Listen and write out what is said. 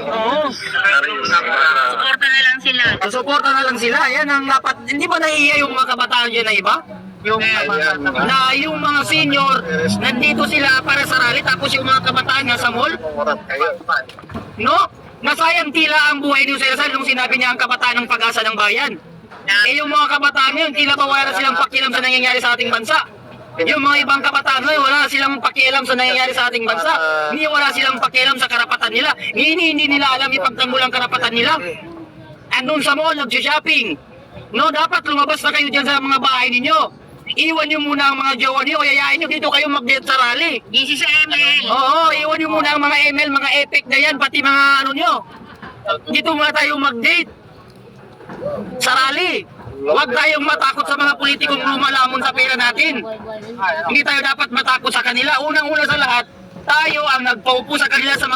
Oo. Suporta na lang sila. Susuporta na lang sila. Yan ang dapat. Hindi ba nahihiya yung mga kabataan dyan na iba? Yung mga senior, nandito sila para sa rally, tapos yung mga kabataan nasa mall? No? Nasayang tila ang buhay ni Jose Rizal nung sinabi niya ang kabataan ng pag-asa ng bayan. Yung mga kabataan yun, tila ba wala silang pakialam sa nangyayari sa ating bansa? Yung mga ibang kabataan ngayon, wala silang pakialam sa nangyayari sa ating bansa. Hindi wala silang pakialam sa karapatan nila. Hindi nila alam ipagtanggol ang karapatan nila. Andun sa mall, nag-shopping. No, dapat lumabas na kayo dyan sa mga bahay ninyo. Iwan nyo muna ang mga jowa nyo, o yayain nyo dito kayo mag-date sa rally. Busy sa ML. Oo, iwan nyo muna ang mga ML, mga epic na yan, pati mga ano nyo. Dito muna tayo mag-date sa rally. Huwag tayong matakot sa mga politikong lumalamon sa pera natin. Hindi tayo dapat matakot sa kanila. Unang-una sa lahat, tayo ang nagpaupo sa kanila sa mga